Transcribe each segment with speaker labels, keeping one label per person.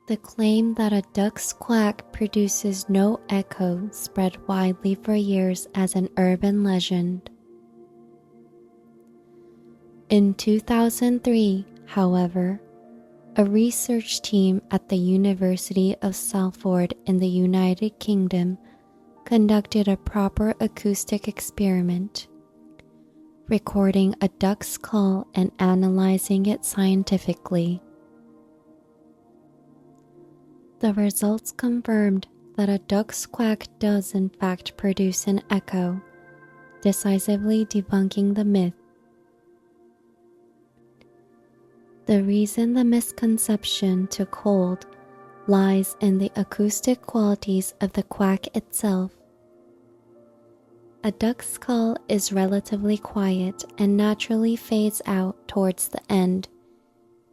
Speaker 1: The claim that a duck's quack produces no echo spread widely for years as an urban legend. In 2003, however, a research team at the University of Salford in the United Kingdom conducted a proper acoustic experiment, recording a duck's call and analyzing it scientifically. The results confirmed that a duck's quack does in fact produce an echo, decisively debunking the myth. The reason the misconception took hold lies in the acoustic qualities of the quack itself. A duck's call is relatively quiet and naturally fades out towards the end,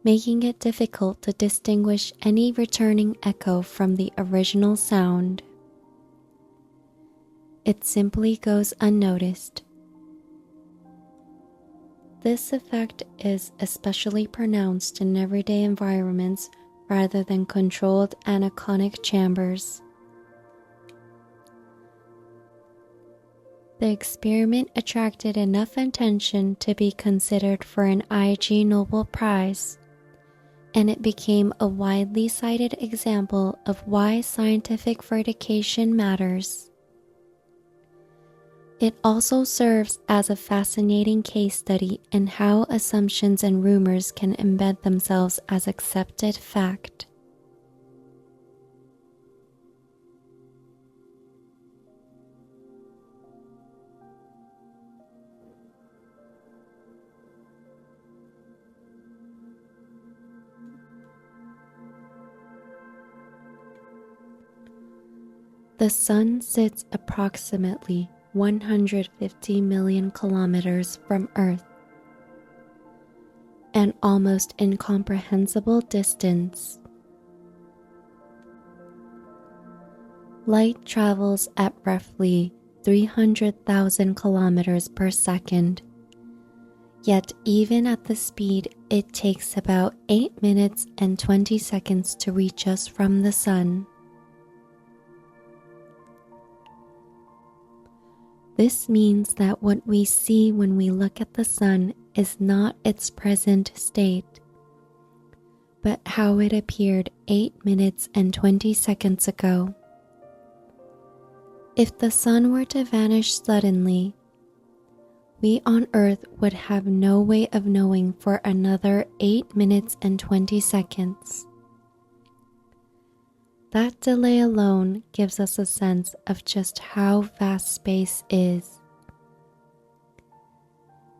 Speaker 1: making it difficult to distinguish any returning echo from the original sound. It simply goes unnoticed. This effect is especially pronounced in everyday environments rather than controlled anechoic chambers. The experiment attracted enough attention to be considered for an Ig Nobel Prize, and it became a widely cited example of why scientific verification matters. It also serves as a fascinating case study in how assumptions and rumors can embed themselves as accepted fact. The Sun sits approximately 150 million kilometers from Earth, an almost incomprehensible distance. Light travels at roughly 300,000 kilometers per second, yet even at the speed, it takes about 8 minutes and 20 seconds to reach us from the Sun. This means that what we see when we look at the Sun is not its present state, but how it appeared 8 minutes and 20 seconds ago. If the Sun were to vanish suddenly, we on Earth would have no way of knowing for another 8 minutes and 20 seconds. That delay alone gives us a sense of just how vast space is.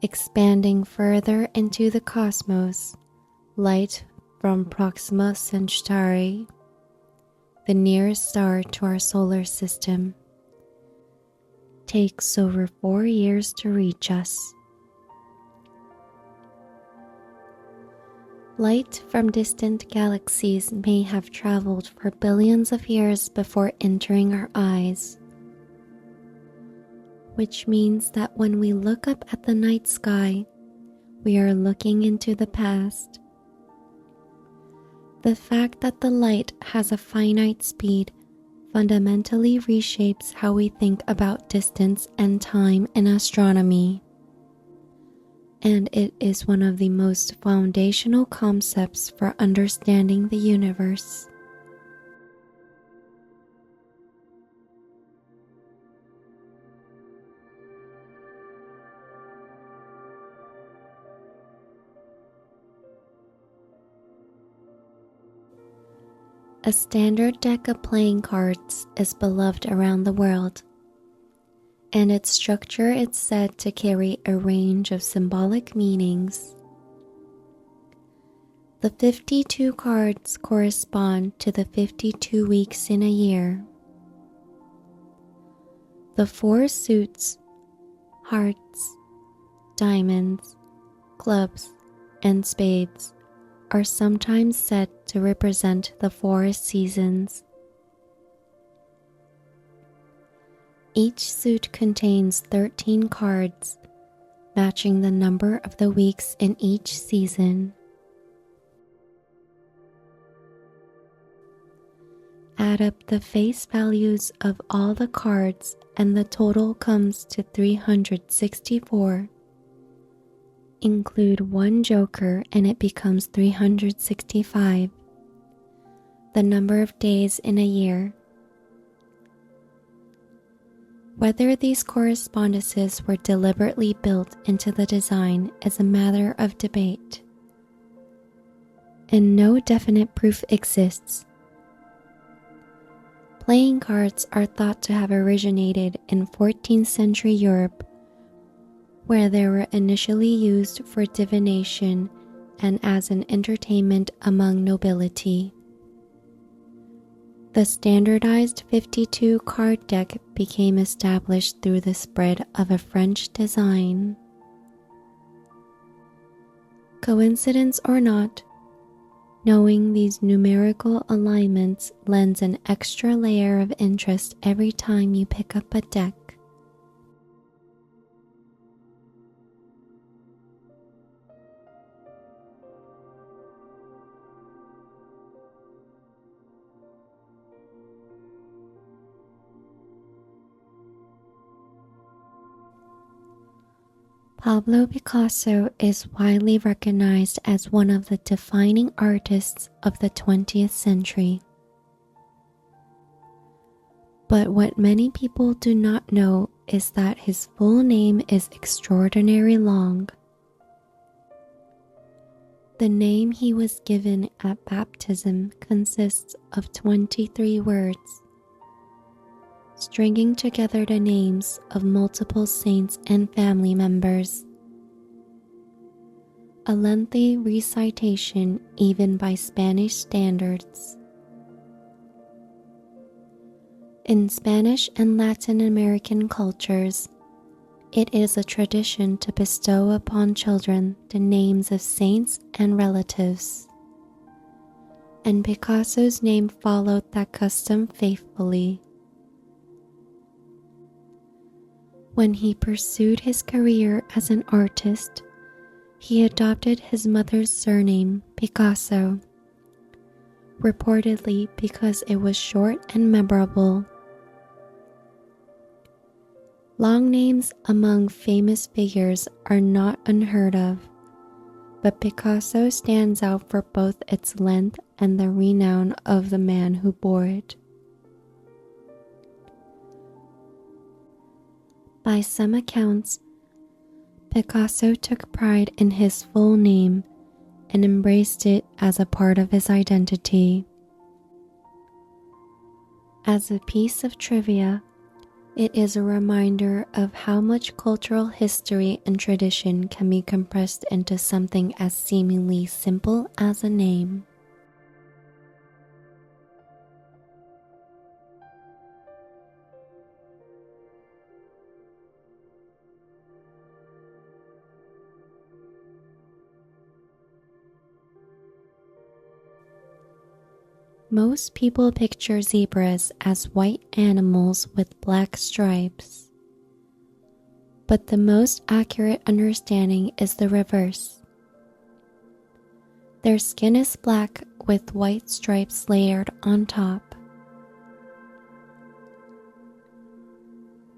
Speaker 1: Expanding further into the cosmos, light from Proxima Centauri, the nearest star to our solar system, takes over 4 years to reach us. Light from distant galaxies may have traveled for billions of years before entering our eyes, which means that when we look up at the night sky, we are looking into the past. The fact that the light has a finite speed fundamentally reshapes how we think about distance and time in astronomy. And it is one of the most foundational concepts for understanding the universe. A standard deck of playing cards is beloved around the world, and its structure is said to carry a range of symbolic meanings. The 52 cards correspond to the 52 weeks in a year. The 4 suits, hearts, diamonds, clubs, and spades, are sometimes said to represent the 4 seasons. Each suit contains 13 cards, matching the number of the weeks in each season. add up the face values of all the cards and the total comes to 364. Include one joker and it becomes 365, the number of days in a year. Whether these correspondences were deliberately built into the design is a matter of debate, and no definite proof exists. Playing cards are thought to have originated in 14th century Europe, where they were initially used for divination and as an entertainment among nobility. The standardized 52 card deck became established through the spread of a French design. Coincidence or not, knowing these numerical alignments lends an extra layer of interest every time you pick up a deck. Pablo Picasso is widely recognized as one of the defining artists of the 20th century. But what many people do not know is that his full name is extraordinarily long. The name he was given at baptism consists of 23 words, stringing together the names of multiple saints and family members. A lengthy recitation even by Spanish standards. In Spanish and Latin American cultures, it is a tradition to bestow upon children the names of saints and relatives, and Picasso's name followed that custom faithfully. When he pursued his career as an artist, he adopted his mother's surname, Picasso, reportedly because it was short and memorable. Long names among famous figures are not unheard of, but Picasso stands out for both its length and the renown of the man who bore it. By some accounts, Picasso took pride in his full name and embraced it as a part of his identity. As a piece of trivia, it is a reminder of how much cultural history and tradition can be compressed into something as seemingly simple as a name. Most people picture zebras as white animals with black stripes. But the most accurate understanding is the reverse. Their skin is black with white stripes layered on top.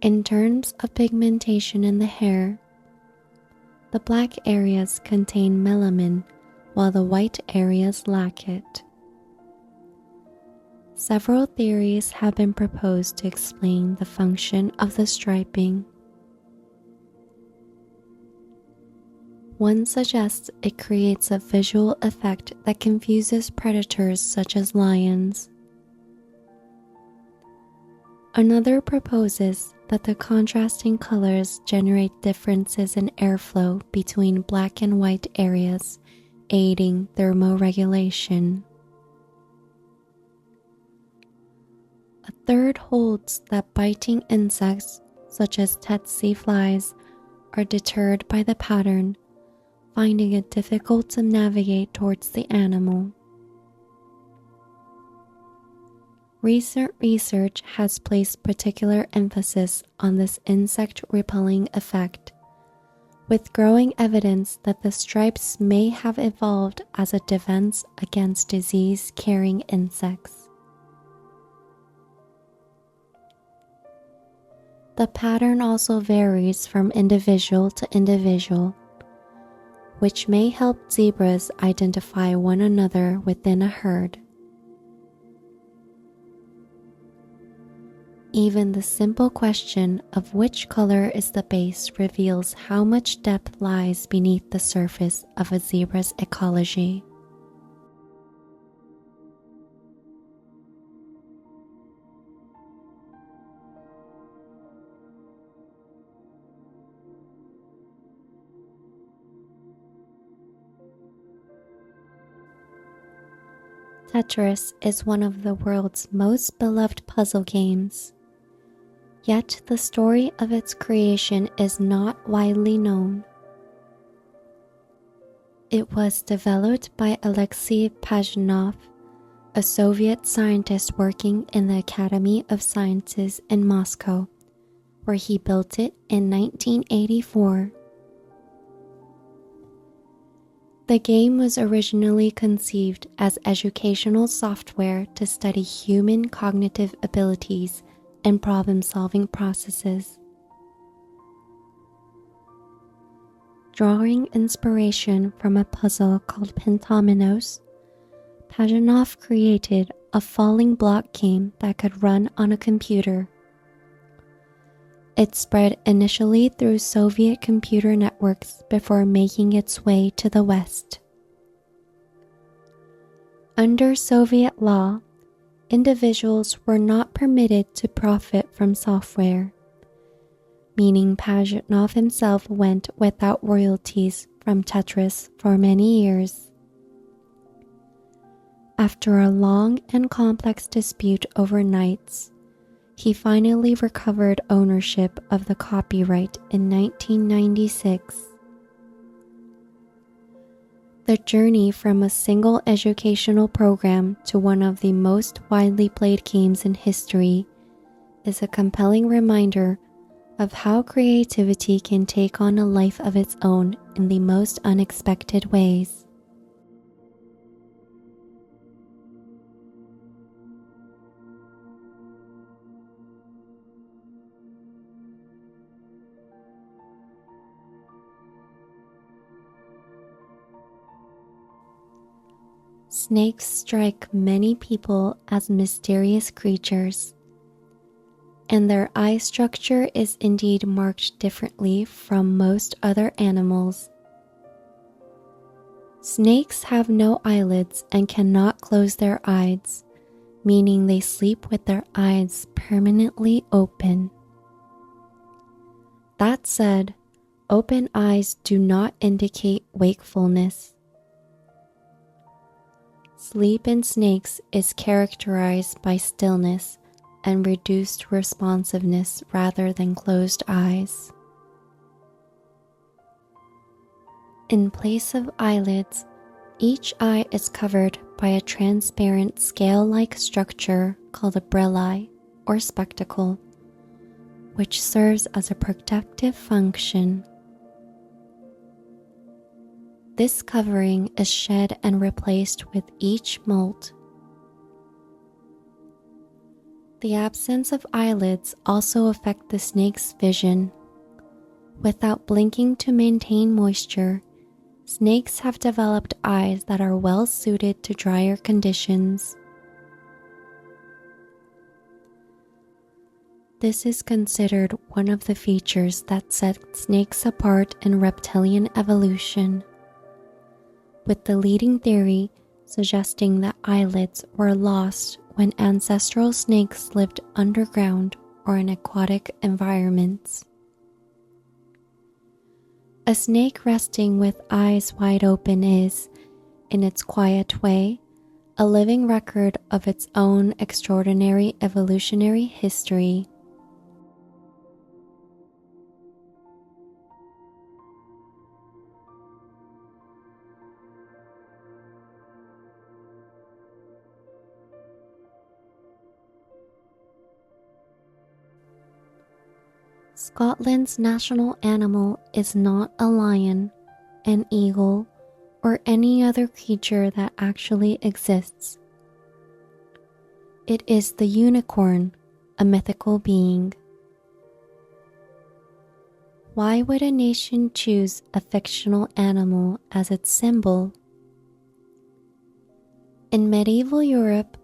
Speaker 1: In terms of pigmentation in the hair, the black areas contain melanin while the white areas lack it. Several theories have been proposed to explain the function of the striping. One suggests it creates a visual effect that confuses predators such as lions. Another proposes that the contrasting colors generate differences in airflow between black and white areas, aiding thermoregulation. A third holds that biting insects, such as tsetse flies, are deterred by the pattern, finding it difficult to navigate towards the animal. Recent research has placed particular emphasis on this insect-repelling effect, with growing evidence that the stripes may have evolved as a defense against disease-carrying insects. The pattern also varies from individual to individual, which may help zebras identify one another within a herd. Even the simple question of which color is the base reveals how much depth lies beneath the surface of a zebra's ecology. Tetris is one of the world's most beloved puzzle games. Yet the story of its creation is not widely known. It was developed by Alexei Pajitnov, a Soviet scientist working in the Academy of Sciences in Moscow, where he built it in 1984. The game was originally conceived as educational software to study human cognitive abilities and problem-solving processes. Drawing inspiration from a puzzle called Pentaminos, Pajitnov created a falling block game that could run on a computer. It spread initially through Soviet computer networks before making its way to the West. Under Soviet law, individuals were not permitted to profit from software, meaning Pajitnov himself went without royalties from Tetris for many years. After a long and complex dispute over rights, he finally recovered ownership of the copyright in 1996. The journey from a single educational program to one of the most widely played games in history is a compelling reminder of how creativity can take on a life of its own in the most unexpected ways. Snakes strike many people as mysterious creatures, and their eye structure is indeed marked differently from most other animals. Snakes have no eyelids and cannot close their eyes, meaning they sleep with their eyes permanently open. That said, open eyes do not indicate wakefulness. Sleep in snakes is characterized by stillness and reduced responsiveness rather than closed eyes. In place of eyelids, each eye is covered by a transparent scale-like structure called a brillae or spectacle, which serves as a protective function. This covering is shed and replaced with each molt. The absence of eyelids also affects the snake's vision. Without blinking to maintain moisture, snakes have developed eyes that are well suited to drier conditions. This is considered one of the features that set snakes apart in reptilian evolution, with the leading theory suggesting that eyelids were lost when ancestral snakes lived underground or in aquatic environments. A snake resting with eyes wide open is, in its quiet way, a living record of its own extraordinary evolutionary history. Scotland's national animal is not a lion, an eagle, or any other creature that actually exists. It is the unicorn, a mythical being. Why would a nation choose a fictional animal as its symbol? In medieval Europe,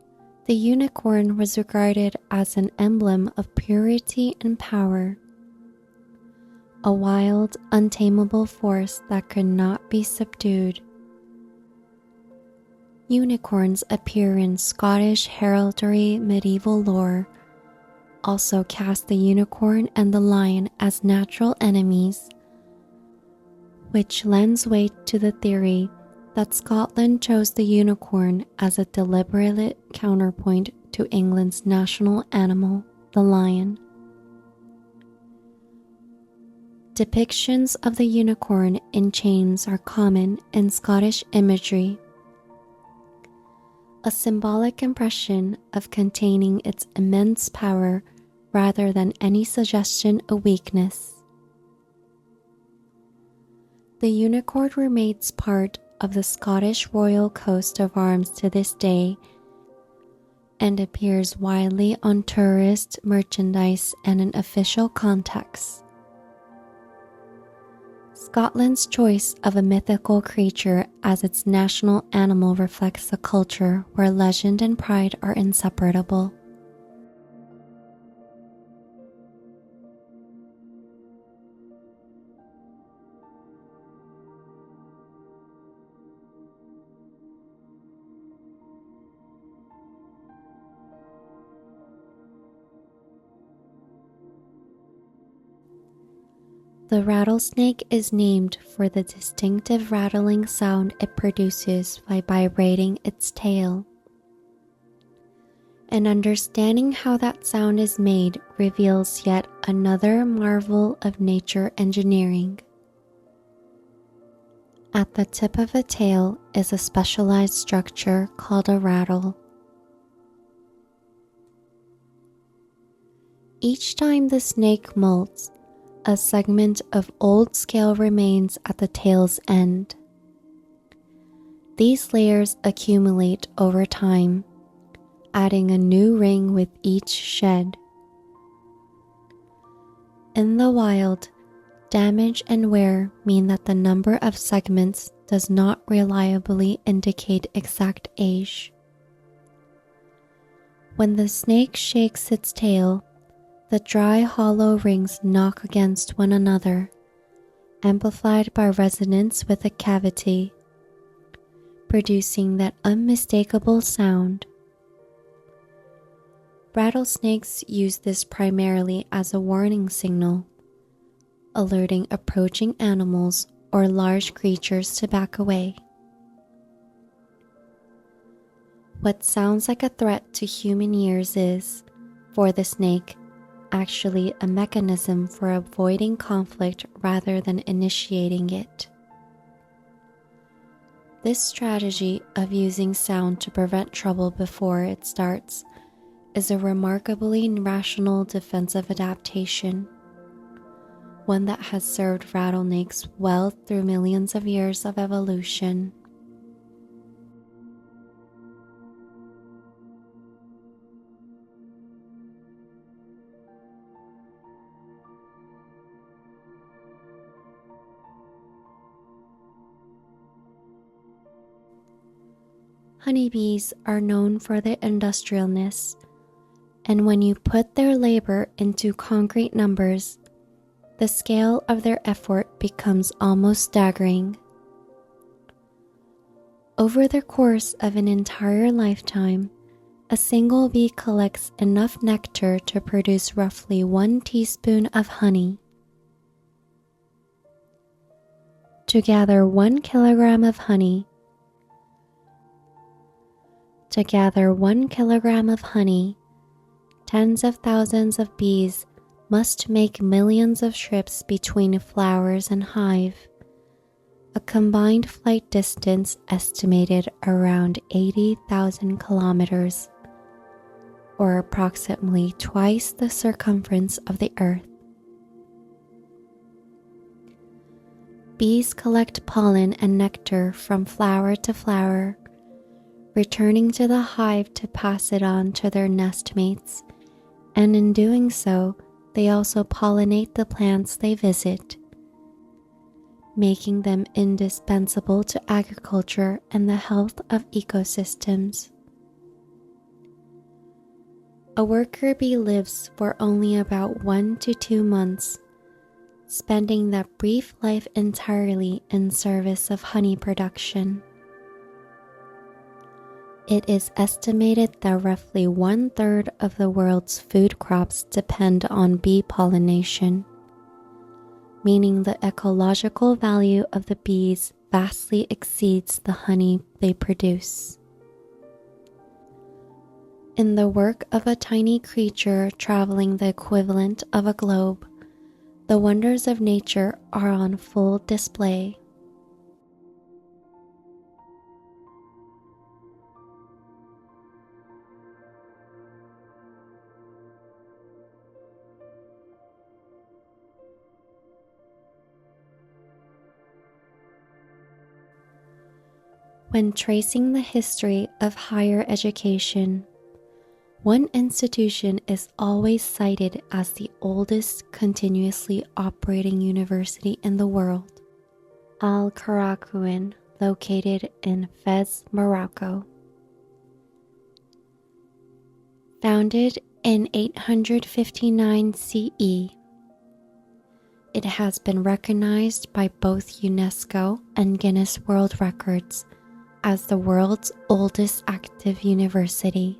Speaker 1: the unicorn was regarded as an emblem of purity and power, a wild, untamable force that could not be subdued. Unicorns appear in Scottish heraldry medieval lore, also cast the unicorn and the lion as natural enemies, which lends weight to the theory that Scotland chose the unicorn as a deliberate counterpoint to England's national animal, the lion. Depictions of the unicorn in chains are common in Scottish imagery, a symbolic impression of containing its immense power rather than any suggestion of weakness. The unicorn remains part of the Scottish royal coat of arms to this day and appears widely on tourist merchandise and in official contexts. Scotland's choice of a mythical creature as its national animal reflects a culture where legend and pride are inseparable. The rattlesnake is named for the distinctive rattling sound it produces by vibrating its tail. And understanding how that sound is made reveals yet another marvel of nature engineering. At the tip of the tail is a specialized structure called a rattle. Each time the snake molts, a segment of old scale remains at the tail's end. These layers accumulate over time, adding a new ring with each shed. In the wild, damage and wear mean that the number of segments does not reliably indicate exact age. When the snake shakes its tail, the dry hollow rings knock against one another, amplified by resonance with a cavity, producing that unmistakable sound. Rattlesnakes use this primarily as a warning signal, alerting approaching animals or large creatures to back away. What sounds like a threat to human ears is, for the snake, actually a mechanism for avoiding conflict rather than initiating it. This strategy of using sound to prevent trouble before it starts is a remarkably rational defensive adaptation, one that has served rattlesnakes well through millions of years of evolution. Honeybees are known for their industrialness, and when you put their labor into concrete numbers, the scale of their effort becomes almost staggering. Over the course of an entire lifetime, a single bee collects enough nectar to produce roughly 1 teaspoon of honey. To gather 1 kilogram of honey, tens of thousands of bees must make millions of trips between flowers and hive, a combined flight distance estimated around 80,000 kilometers, or approximately twice the circumference of the Earth. Bees collect pollen and nectar from flower to flower, returning to the hive to pass it on to their nestmates, and in doing so, they also pollinate the plants they visit, making them indispensable to agriculture and the health of ecosystems. A worker bee lives for only about 1 to 2 months, spending that brief life entirely in service of honey production. It is estimated that roughly 1/3 of the world's food crops depend on bee pollination, meaning the ecological value of the bees vastly exceeds the honey they produce. In the work of a tiny creature traveling the equivalent of a globe, the wonders of nature are on full display. When tracing the history of higher education, one institution is always cited as the oldest continuously operating university in the world, Al-Qarawiyyin, located in Fez, Morocco. Founded in 859 CE, it has been recognized by both UNESCO and Guinness World Records as the world's oldest active university.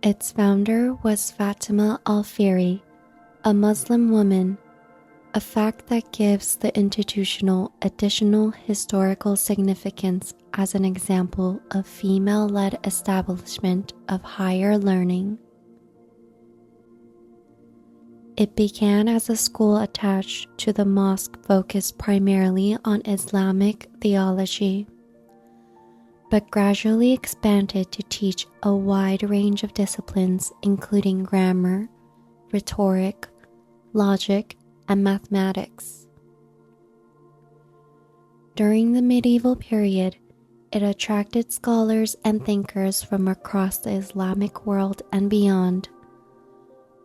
Speaker 1: Its founder was Fatima Al-Fihri, a Muslim woman, a fact that gives the institutional additional historical significance as an example of female-led establishment of higher learning. It began as a school attached to the mosque focused primarily on Islamic theology, but gradually expanded to teach a wide range of disciplines including grammar, rhetoric, logic, and mathematics. During the medieval period, it attracted scholars and thinkers from across the Islamic world and beyond,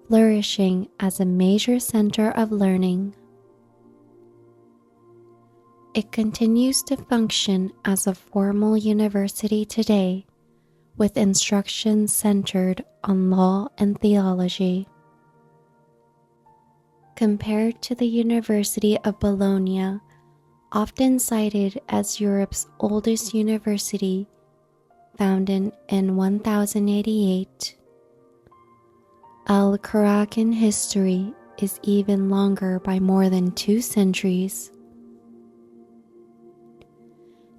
Speaker 1: flourishing as a major center of learning. It continues to function as a formal university today, with instruction centered on law and theology. Compared to the University of Bologna, often cited as Europe's oldest university, founded in 1088, Al-Qarawiyyin history is even longer by more than 2 centuries.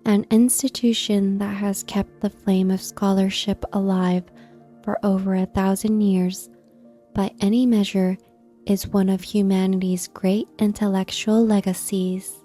Speaker 1: An institution that has kept the flame of scholarship alive for over 1,000 years, by any measure, is one of humanity's great intellectual legacies.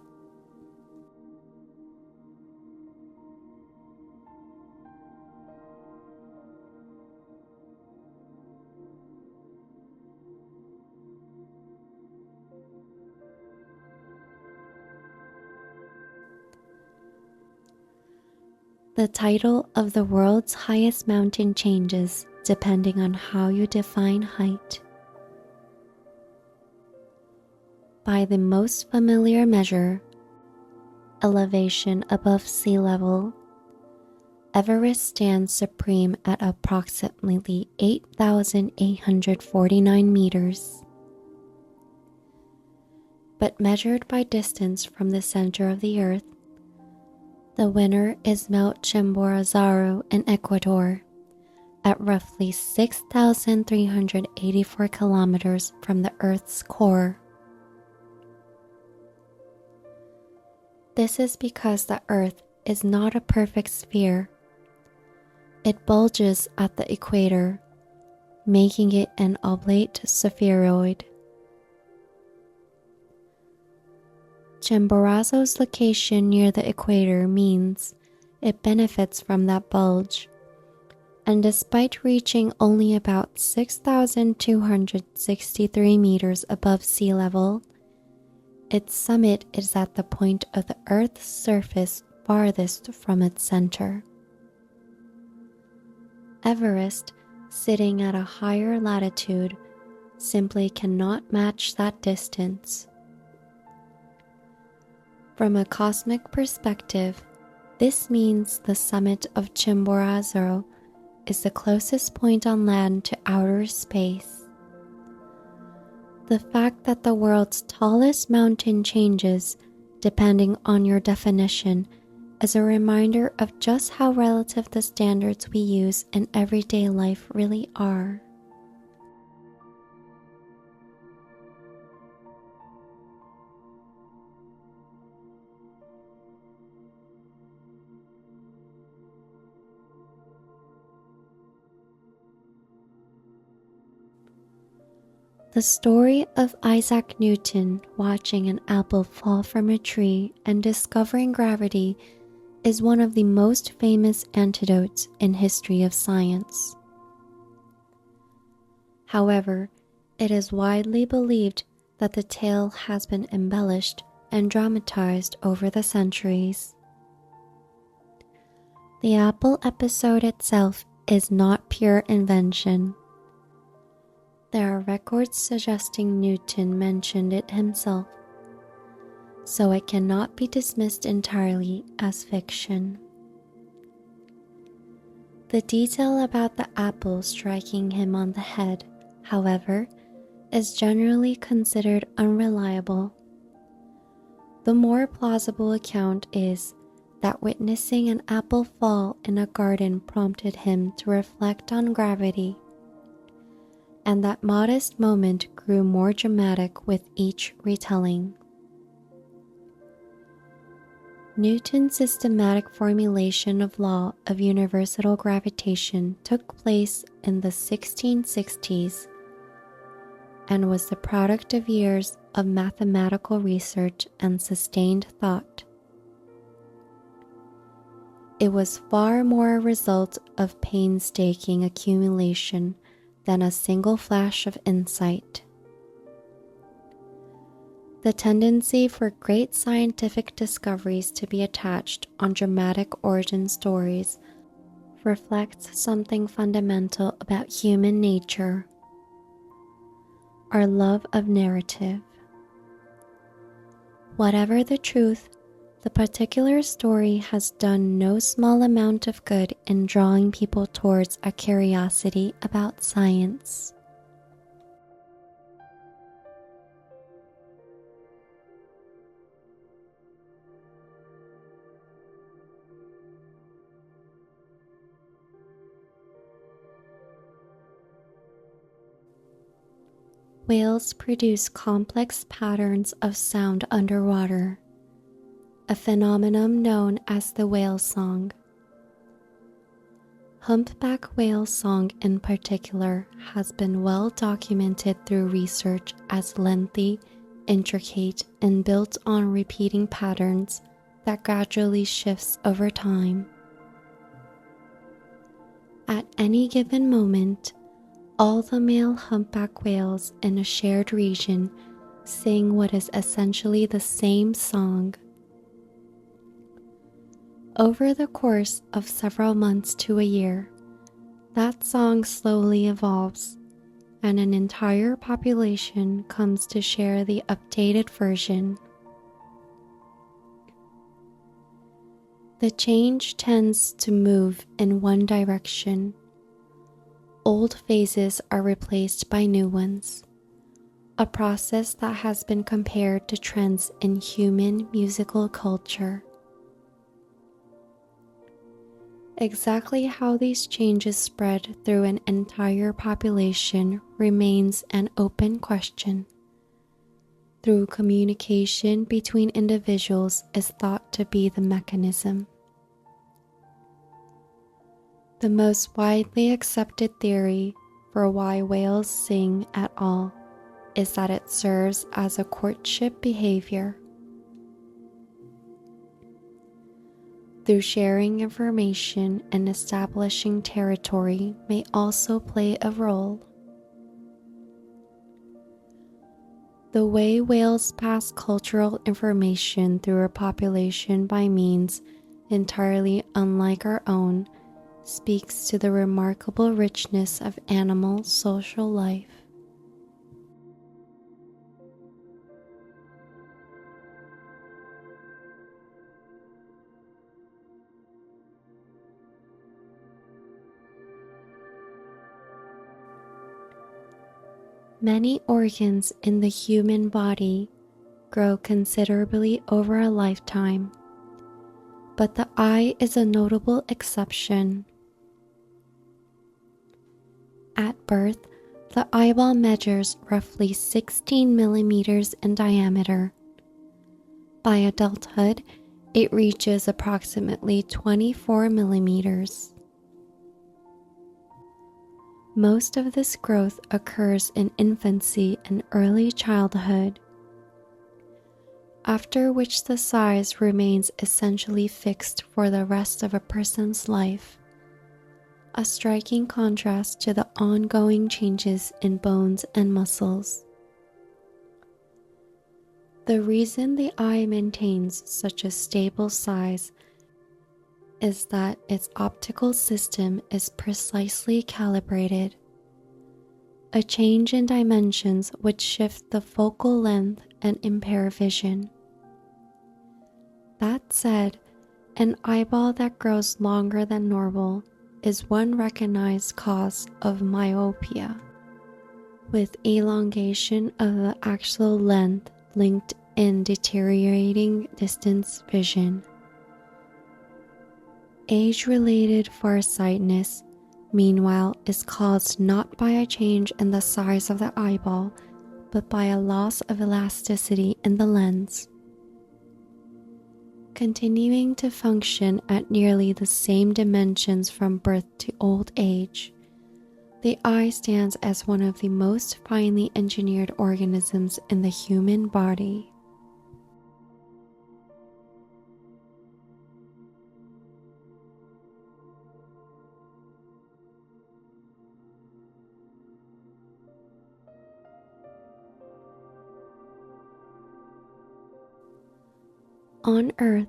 Speaker 1: The title of the world's highest mountain changes depending on how you define height. By the most familiar measure, elevation above sea level, Everest stands supreme at approximately 8,849 meters. But measured by distance from the center of the Earth, the winner is Mount Chimborazo in Ecuador, at roughly 6,384 kilometers from the Earth's core. This is because the Earth is not a perfect sphere. It bulges at the equator, making it an oblate spheroid. Chimborazo's location near the equator means it benefits from that bulge, and despite reaching only about 6,263 meters above sea level, its summit is at the point of the Earth's surface farthest from its center. Everest, sitting at a higher latitude, simply cannot match that distance. From a cosmic perspective, this means the summit of Chimborazo is the closest point on land to outer space. The fact that the world's tallest mountain changes depending on your definition is a reminder of just how relative the standards we use in everyday life really are. The story of Isaac Newton watching an apple fall from a tree and discovering gravity is one of the most famous anecdotes in history of science. However, it is widely believed that the tale has been embellished and dramatized over the centuries. The apple episode itself is not pure invention. There are records suggesting Newton mentioned it himself, so it cannot be dismissed entirely as fiction. The detail about the apple striking him on the head, however, is generally considered unreliable. The more plausible account is that witnessing an apple fall in a garden prompted him to reflect on gravity, and that modest moment grew more dramatic with each retelling. Newton's systematic formulation of law of universal gravitation took place in the 1660s and was the product of years of mathematical research and sustained thought. It was far more a result of painstaking accumulation than a single flash of insight. The tendency for great scientific discoveries to be attached on dramatic origin stories reflects something fundamental about human nature: our love of narrative. Whatever the truth, the particular story has done no small amount of good in drawing people towards a curiosity about science. Whales produce complex patterns of sound underwater, a phenomenon known as the whale song. Humpback whale song in particular has been well documented through research as lengthy, intricate, and built on repeating patterns that gradually shifts over time. At any given moment, all the male humpback whales in a shared region sing what is essentially the same song. Over the course of several months to a year, that song slowly evolves, and an entire population comes to share the updated version. The change tends to move in one direction. Old phases are replaced by new ones, a process that has been compared to trends in human musical culture. Exactly how these changes spread through an entire population remains an open question. Through communication between individuals is thought to be the mechanism. The most widely accepted theory for why whales sing at all is that it serves as a courtship behavior. Through sharing information and establishing territory may also play a role. The way whales pass cultural information through a population by means entirely unlike our own speaks to the remarkable richness of animal social life. Many organs in the human body grow considerably over a lifetime, but the eye is a notable exception. At birth, the eyeball measures roughly 16 millimeters in diameter. By adulthood, it reaches approximately 24 millimeters. Most of this growth occurs in infancy and early childhood, after which the size remains essentially fixed for the rest of a person's life, a striking contrast to the ongoing changes in bones and muscles. The reason the eye maintains such a stable size is that its optical system is precisely calibrated. A change in dimensions would shift the focal length and impair vision. That said, an eyeball that grows longer than normal is one recognized cause of myopia, with elongation of the axial length linked in deteriorating distance vision. Age-related farsightedness, meanwhile, is caused not by a change in the size of the eyeball, but by a loss of elasticity in the lens. Continuing to function at nearly the same dimensions from birth to old age, the eye stands as one of the most finely engineered organisms in the human body. On Earth,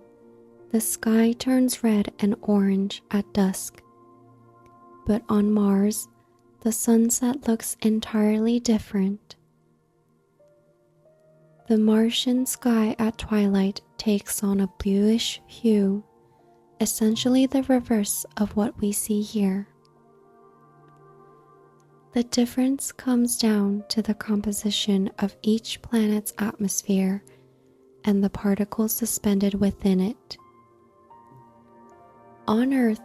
Speaker 1: the sky turns red and orange at dusk, but on Mars, the sunset looks entirely different. The Martian sky at twilight takes on a bluish hue, essentially the reverse of what we see here. The difference comes down to the composition of each planet's atmosphere and the particles suspended within it. On Earth,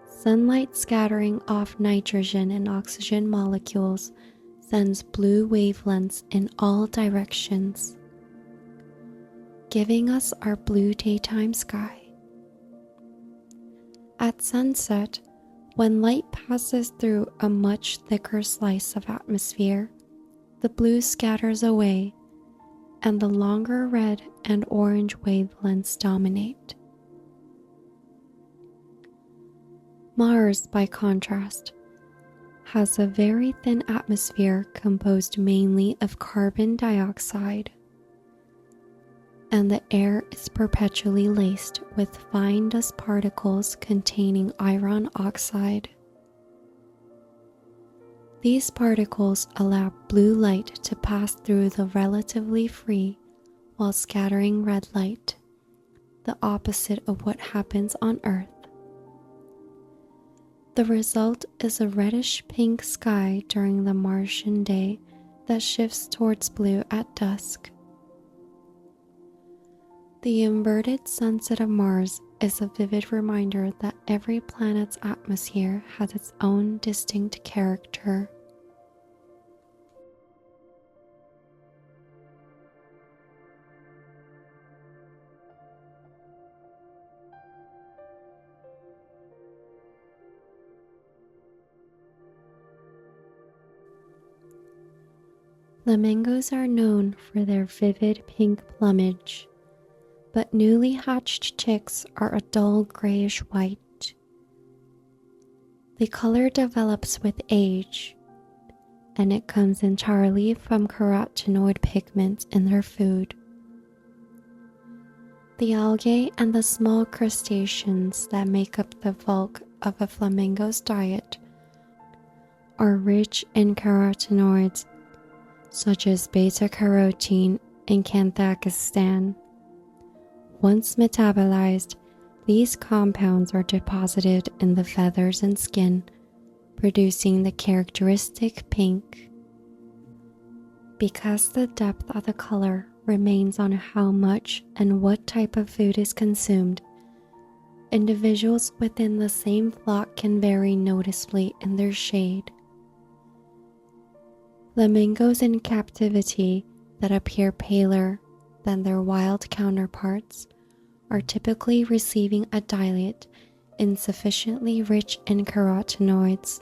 Speaker 1: sunlight scattering off nitrogen and oxygen molecules sends blue wavelengths in all directions, giving us our blue daytime sky. At sunset, when light passes through a much thicker slice of atmosphere, the blue scatters away, and the longer red and orange wavelengths dominate. Mars, by contrast, has a very thin atmosphere composed mainly of carbon dioxide, and the air is perpetually laced with fine dust particles containing iron oxide. These particles allow blue light to pass through the relatively free while scattering red light, the opposite of what happens on Earth. The result is a reddish-pink sky during the Martian day that shifts towards blue at dusk. The inverted sunset of Mars is a vivid reminder that every planet's atmosphere has its own distinct character. Flamingos are known for their vivid pink plumage, but newly hatched chicks are a dull grayish white. The color develops with age, and it comes entirely from carotenoid pigments in their food. The algae and the small crustaceans that make up the bulk of a flamingo's diet are rich in carotenoids such as beta-carotene and canthacistan. Once metabolized, these compounds are deposited in the feathers and skin, producing the characteristic pink. Because the depth of the color remains on how much and what type of food is consumed, individuals within the same flock can vary noticeably in their shade. Flamingos in captivity that appear paler than their wild counterparts are typically receiving a diet insufficiently rich in carotenoids.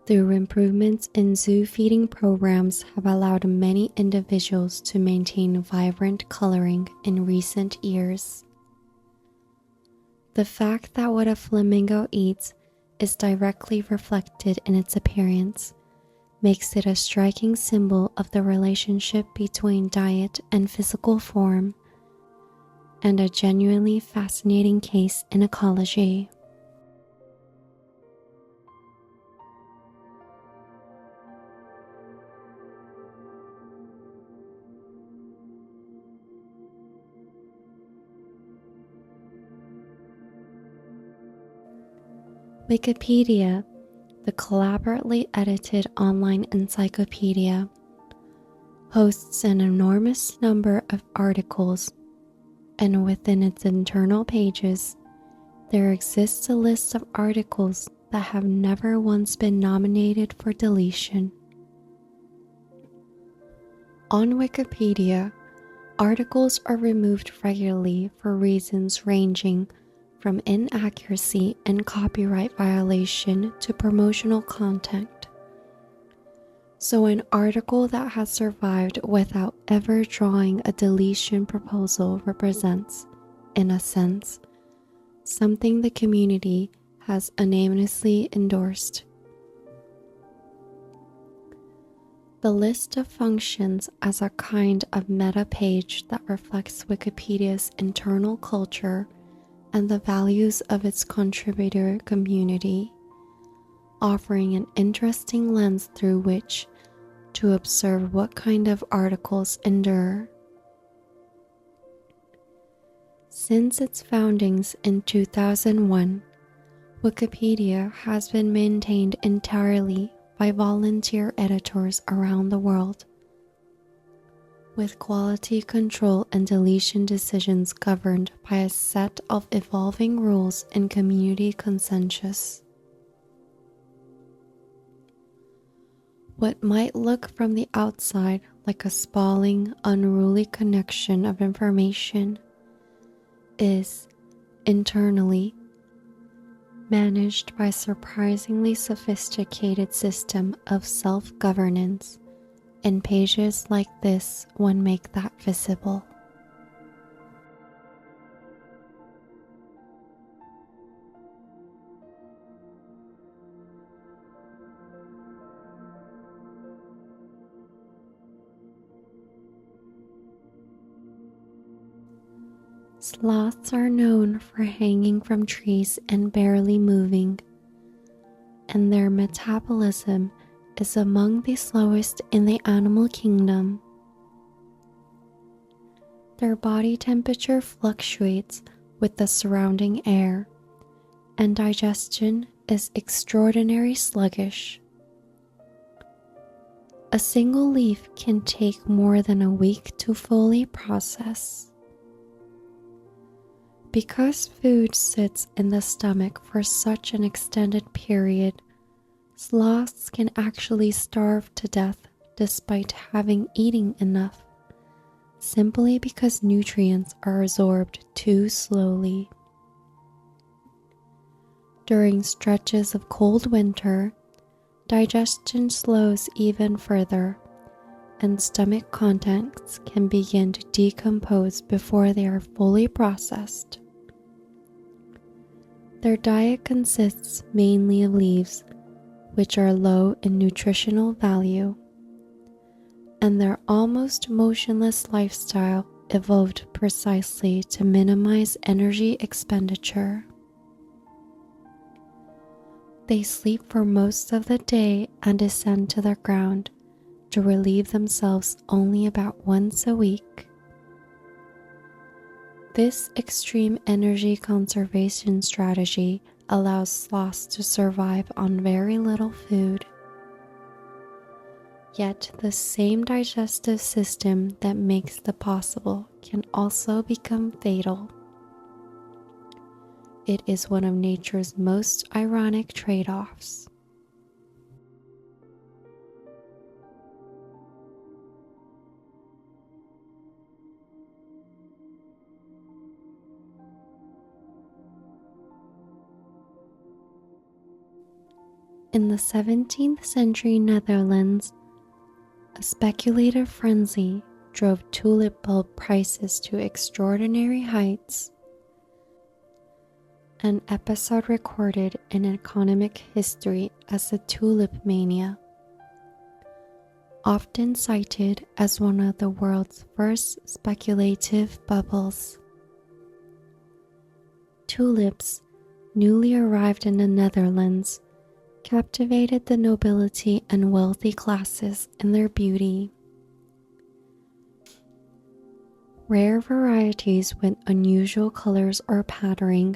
Speaker 1: Through improvements in zoo feeding programs have allowed many individuals to maintain vibrant coloring in recent years. The fact that what a flamingo eats is directly reflected in its appearance makes it a striking symbol of the relationship between diet and physical form, and a genuinely fascinating case in ecology. Wikipedia, the collaboratively edited online encyclopedia, hosts an enormous number of articles, and within its internal pages, there exists a list of articles that have never once been nominated for deletion. On Wikipedia, articles are removed regularly for reasons ranging from inaccuracy and copyright violation to promotional content. So an article that has survived without ever drawing a deletion proposal represents, in a sense, something the community has unanimously endorsed. The list of functions as a kind of meta page that reflects Wikipedia's internal culture and the values of its contributor community, offering an interesting lens through which to observe what kind of articles endure. Since its foundings in 2001, Wikipedia has been maintained entirely by volunteer editors around the world, with quality control and deletion decisions governed by a set of evolving rules and community consensus. What might look from the outside like a sprawling, unruly connection of information is, internally, managed by a surprisingly sophisticated system of self-governance, and pages like this one make that visible. Sloths are known for hanging from trees and barely moving, and their metabolism is among the slowest in the animal kingdom. Their body temperature fluctuates with the surrounding air, and digestion is extraordinarily sluggish. A single leaf can take more than a week to fully process. Because food sits in the stomach for such an extended period, sloths can actually starve to death despite having eaten enough, simply because nutrients are absorbed too slowly. During stretches of cold winter, digestion slows even further, and stomach contents can begin to decompose before they are fully processed. Their diet consists mainly of leaves, which are low in nutritional value, and their almost motionless lifestyle evolved precisely to minimize energy expenditure. They sleep for most of the day and descend to the ground to relieve themselves only about once a week. This extreme energy conservation strategy allows sloths to survive on very little food. Yet the same digestive system that makes the possible can also become fatal. It is one of nature's most ironic trade-offs. In the 17th century Netherlands, a speculative frenzy drove tulip bulb prices to extraordinary heights, an episode recorded in economic history as the tulip mania, often cited as one of the world's first speculative bubbles. Tulips, newly arrived in the Netherlands, captivated the nobility and wealthy classes in their beauty. Rare varieties with unusual colors or patterning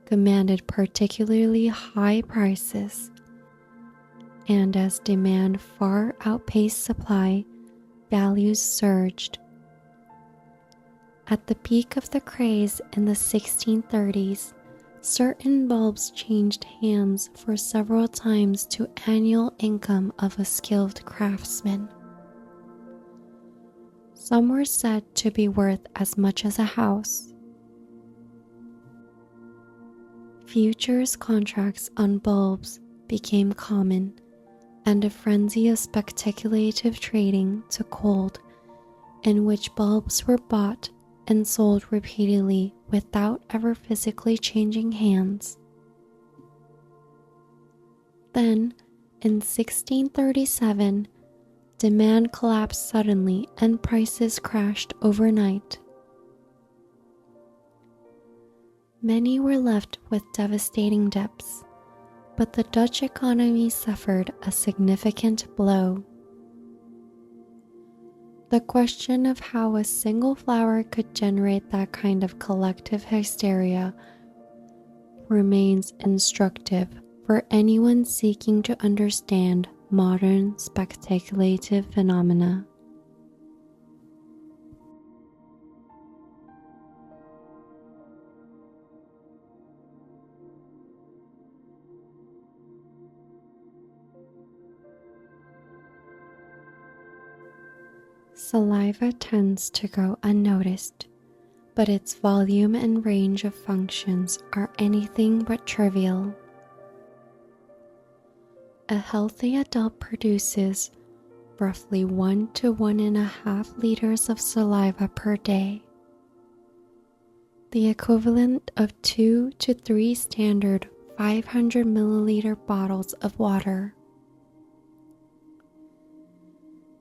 Speaker 1: commanded particularly high prices, and as demand far outpaced supply, values surged. At the peak of the craze in the 1630s, certain bulbs changed hands for several times to annual income of a skilled craftsman. Some were said to be worth as much as a house. Futures contracts on bulbs became common, and a frenzy of speculative trading took hold, in which bulbs were bought and sold repeatedly without ever physically changing hands. Then, in 1637, demand collapsed suddenly and prices crashed overnight. Many were left with devastating debts, but the Dutch economy suffered a significant blow. The question of how a single flower could generate that kind of collective hysteria remains instructive for anyone seeking to understand modern speculative phenomena. Saliva tends to go unnoticed, but its volume and range of functions are anything but trivial. A healthy adult produces roughly 1 to 1.5 liters of saliva per day, the equivalent of 2 to 3 standard 500 milliliter bottles of water.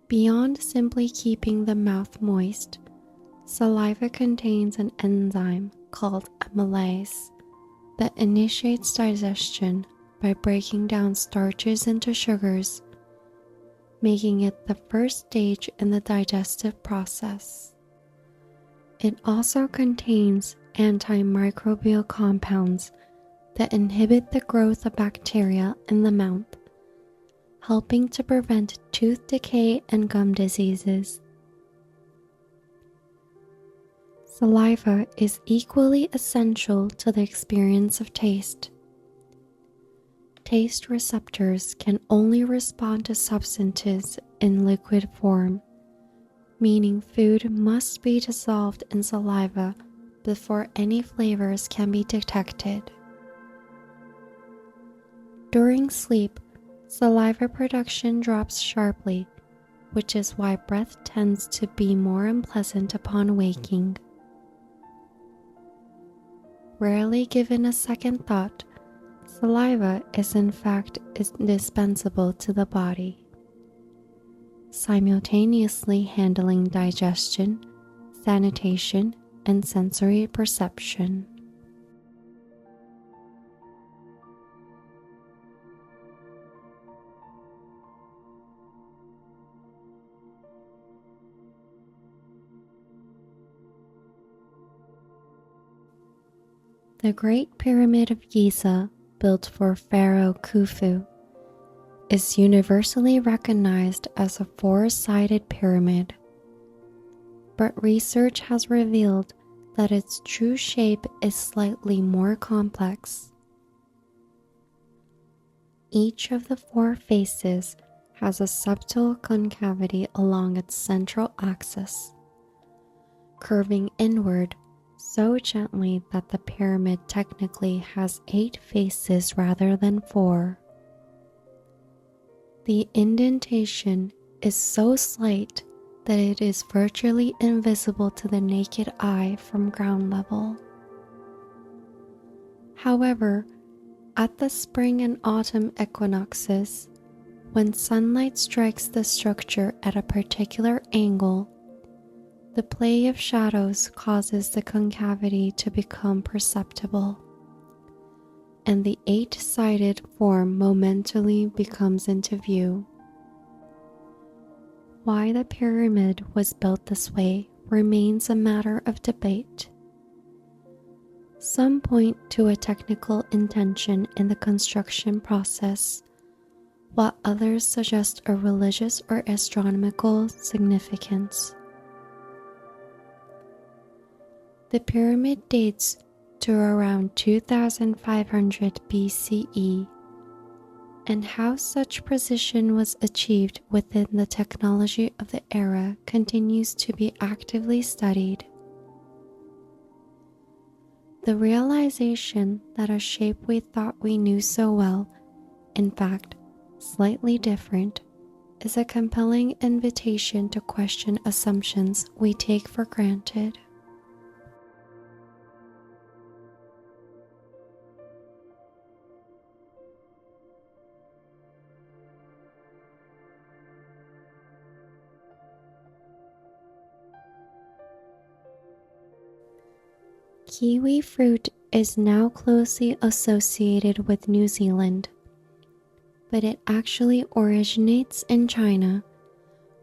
Speaker 1: Beyond simply keeping the mouth moist, saliva contains an enzyme called amylase that initiates digestion by breaking down starches into sugars, making it the first stage in the digestive process. It also contains antimicrobial compounds that inhibit the growth of bacteria in the mouth, helping to prevent tooth decay and gum diseases. Saliva is equally essential to the experience of taste. Taste receptors can only respond to substances in liquid form, meaning food must be dissolved in saliva before any flavors can be detected. During sleep, saliva production drops sharply, which is why breath tends to be more unpleasant upon waking. Rarely given a second thought, saliva is in fact indispensable to the body, simultaneously handling digestion, sanitation, and sensory perception. The Great Pyramid of Giza, built for Pharaoh Khufu, is universally recognized as a four-sided pyramid, but research has revealed that its true shape is slightly more complex. Each of the four faces has a subtle concavity along its central axis, curving inward so gently that the pyramid technically has 8 faces rather than 4. The indentation is so slight that it is virtually invisible to the naked eye from ground level. However, at the spring and autumn equinoxes, when sunlight strikes the structure at a particular angle, the play of shadows causes the concavity to become perceptible, and the 8-sided form momentarily becomes into view. Why the pyramid was built this way remains a matter of debate. Some point to a technical intention in the construction process, while others suggest a religious or astronomical significance. The pyramid dates to around 2500 BCE, and how such precision was achieved within the technology of the era continues to be actively studied. The realization that a shape we thought we knew so well, in fact, slightly different, is a compelling invitation to question assumptions we take for granted. Kiwi fruit is now closely associated with New Zealand, but it actually originates in China,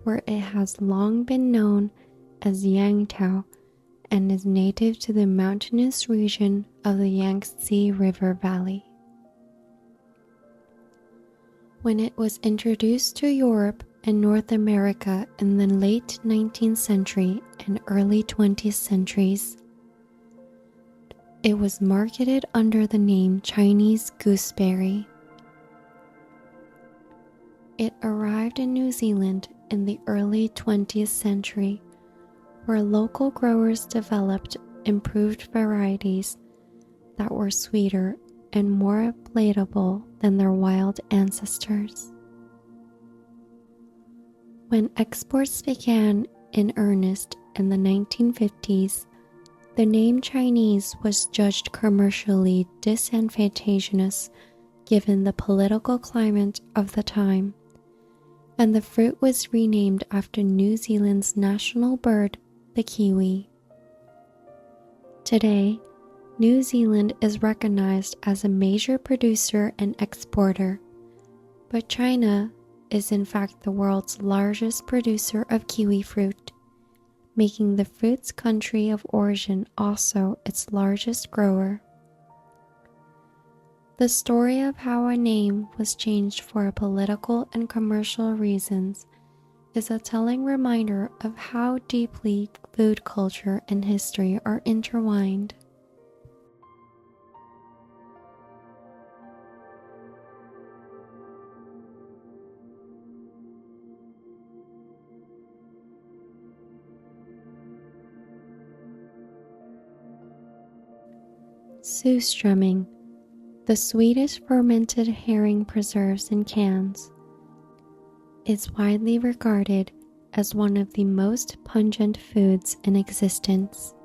Speaker 1: where it has long been known as Yangtao and is native to the mountainous region of the Yangtze River Valley. When it was introduced to Europe and North America in the late 19th century and early 20th centuries, it was marketed under the name Chinese gooseberry. It arrived in New Zealand in the early 20th century, where local growers developed improved varieties that were sweeter and more palatable than their wild ancestors. When exports began in earnest in the 1950s, the name Chinese was judged commercially disadvantageous given the political climate of the time, and the fruit was renamed after New Zealand's national bird, the kiwi. Today, New Zealand is recognized as a major producer and exporter, but China is in fact the world's largest producer of kiwi fruit, making the fruit's country of origin also its largest grower. The story of how a name was changed for political and commercial reasons is a telling reminder of how deeply food culture and history are intertwined. Surströmming, the sweetest fermented herring preserves in cans, is widely regarded as one of the most pungent foods in existence.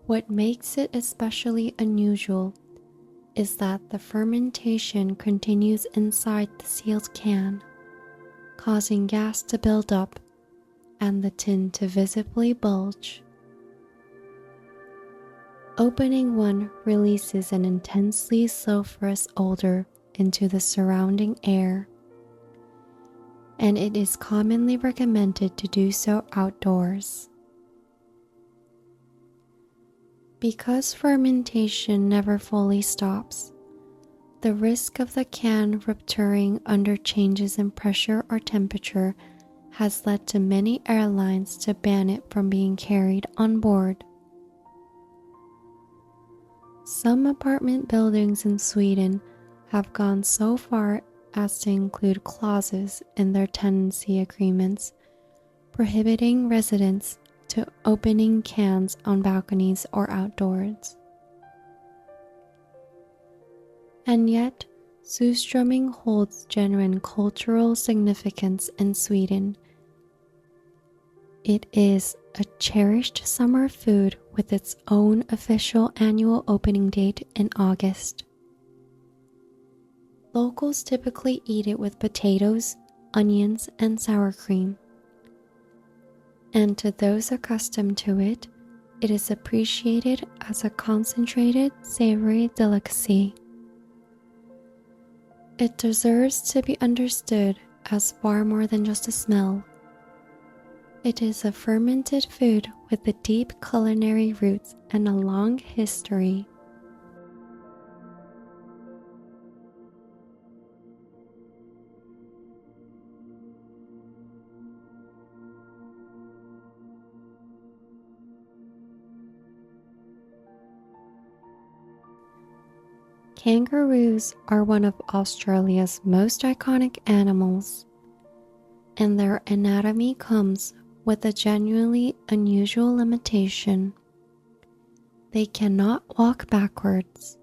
Speaker 1: What makes it especially unusual is that the fermentation continues inside the sealed can, causing gas to build up and the tin to visibly bulge. Opening one releases an intensely sulfurous odor into the surrounding air, and it is commonly recommended to do so outdoors. Because fermentation never fully stops, the risk of the can rupturing under changes in pressure or temperature has led to many airlines to ban it from being carried on board. Some apartment buildings in Sweden have gone so far as to include clauses in their tenancy agreements prohibiting residents to opening cans on balconies or outdoors. And yet, surströmming holds genuine cultural significance in Sweden. It is a cherished summer food with its own official annual opening date in August. Locals typically eat it with potatoes, onions, and sour cream. And to those accustomed to it, it is appreciated as a concentrated, savory delicacy. It deserves to be understood as far more than just a smell. It is a fermented food with a deep culinary roots and a long history. Kangaroos are one of Australia's most iconic animals, and their anatomy comes with a genuinely unusual limitation. They cannot walk backwards.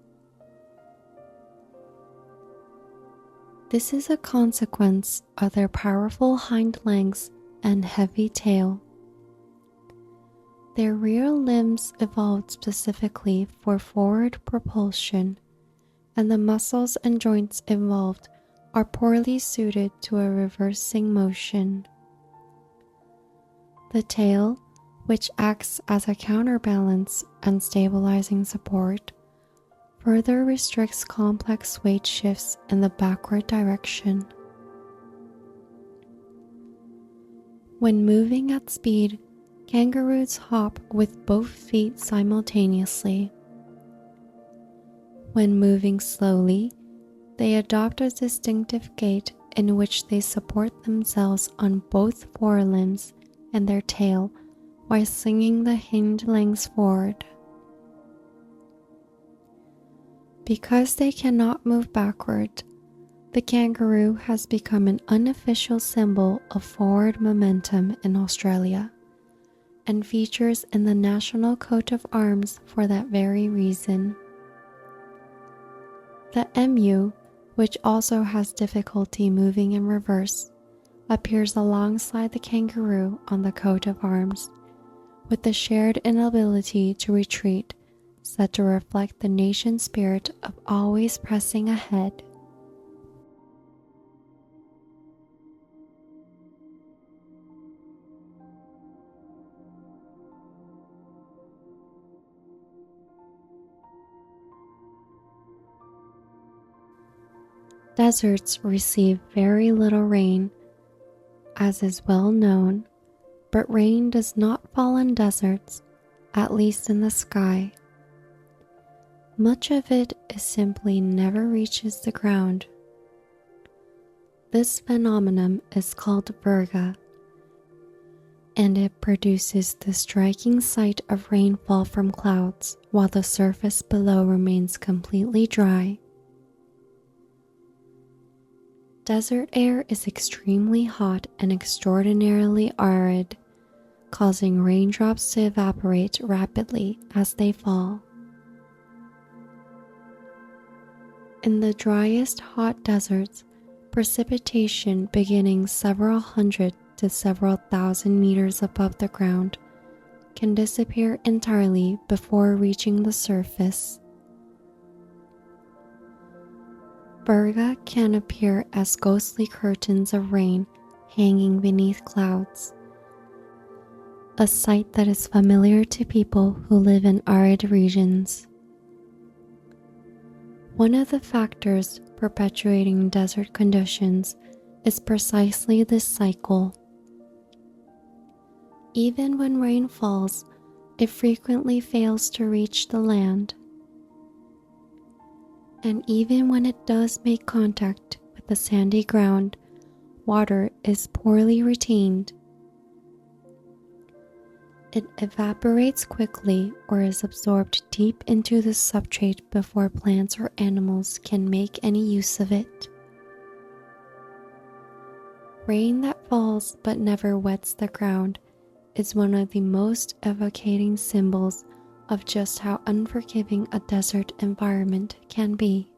Speaker 1: This is a consequence of their powerful hind legs and heavy tail. Their rear limbs evolved specifically for forward propulsion, and the muscles and joints involved are poorly suited to a reversing motion. The tail, which acts as a counterbalance and stabilizing support, further restricts complex weight shifts in the backward direction. When moving at speed, kangaroos hop with both feet simultaneously. When moving slowly, they adopt a distinctive gait in which they support themselves on both forelimbs and their tail while swinging the hind legs forward. Because they cannot move backward, the kangaroo has become an unofficial symbol of forward momentum in Australia and features in the national coat of arms for that very reason. The emu, which also has difficulty moving in reverse, appears alongside the kangaroo on the coat of arms, with the shared inability to retreat said to reflect the nation's spirit of always pressing ahead. Deserts receive very little rain, as is well known, but rain does not fall in deserts, at least in the sky. Much of it is simply never reaches the ground. This phenomenon is called virga, and it produces the striking sight of rainfall from clouds while the surface below remains completely dry. Desert air is extremely hot and extraordinarily arid, causing raindrops to evaporate rapidly as they fall. In the driest hot deserts, precipitation beginning several hundred to several thousand meters above the ground can disappear entirely before reaching the surface. Virga can appear as ghostly curtains of rain hanging beneath clouds, a sight that is familiar to people who live in arid regions. One of the factors perpetuating desert conditions is precisely this cycle. Even when rain falls, it frequently fails to reach the land. And even when it does make contact with the sandy ground, water is poorly retained. It evaporates quickly or is absorbed deep into the substrate before plants or animals can make any use of it. Rain that falls but never wets the ground is one of the most evocating symbols of just how unforgiving a desert environment can be.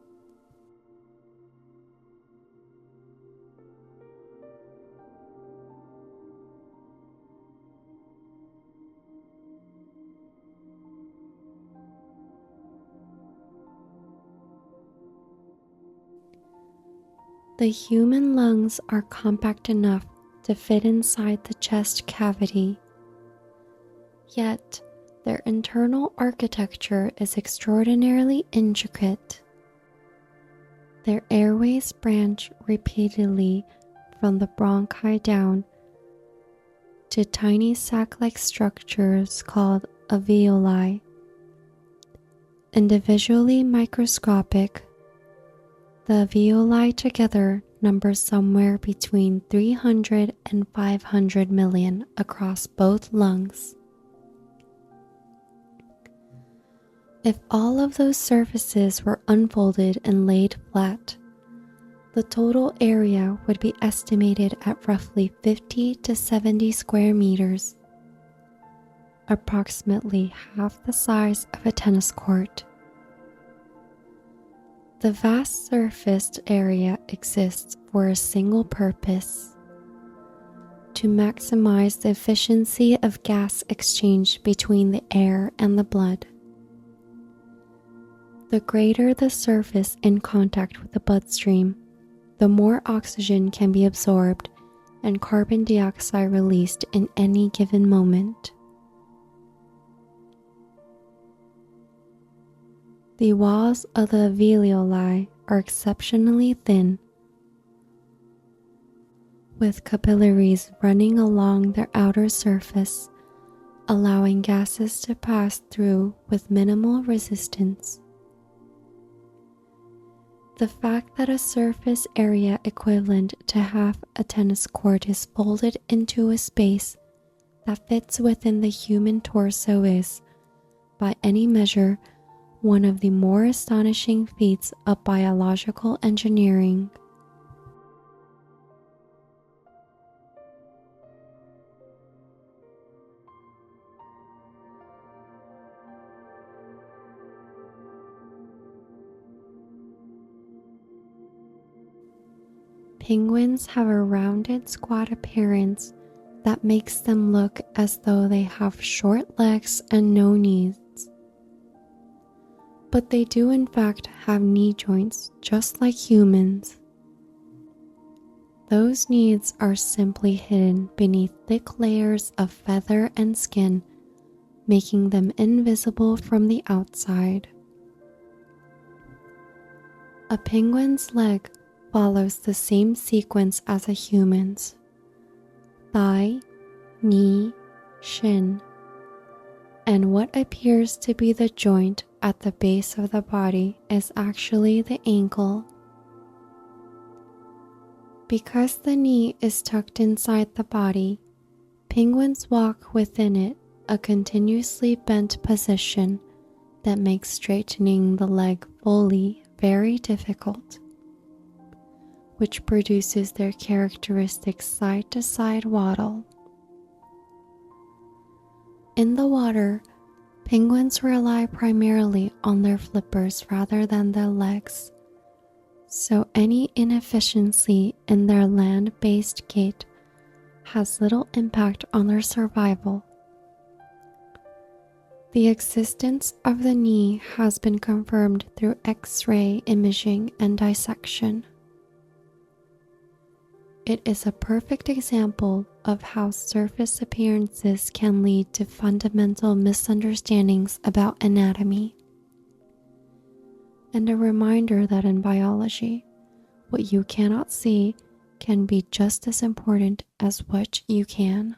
Speaker 1: The human lungs are compact enough to fit inside the chest cavity, yet their internal architecture is extraordinarily intricate. Their airways branch repeatedly from the bronchi down to tiny sac-like structures called alveoli. Individually microscopic, the alveoli together number somewhere between 300 and 500 million across both lungs. If all of those surfaces were unfolded and laid flat, the total area would be estimated at roughly 50 to 70 square meters, approximately half the size of a tennis court. The vast surfaced area exists for a single purpose: to maximize the efficiency of gas exchange between the air and the blood. The greater the surface in contact with the bloodstream, the more oxygen can be absorbed and carbon dioxide released in any given moment. The walls of the alveoli are exceptionally thin, with capillaries running along their outer surface, allowing gases to pass through with minimal resistance. The fact that a surface area equivalent to half a tennis court is folded into a space that fits within the human torso is, by any measure, one of the more astonishing feats of biological engineering. Penguins have a rounded, squat appearance that makes them look as though they have short legs and no knees. But they do in fact have knee joints just like humans. Those knees are simply hidden beneath thick layers of feather and skin, making them invisible from the outside. A penguin's leg follows the same sequence as a human's: thigh, knee, shin, and what appears to be the joint at the base of the body is actually the ankle. Because the knee is tucked inside the body, penguins walk within it, a continuously bent position that makes straightening the leg fully very difficult, which produces their characteristic side-to-side waddle. In the water, penguins rely primarily on their flippers rather than their legs, so any inefficiency in their land-based gait has little impact on their survival. The existence of the knee has been confirmed through X-ray imaging and dissection. It is a perfect example of how surface appearances can lead to fundamental misunderstandings about anatomy, and a reminder that in biology, what you cannot see can be just as important as what you can.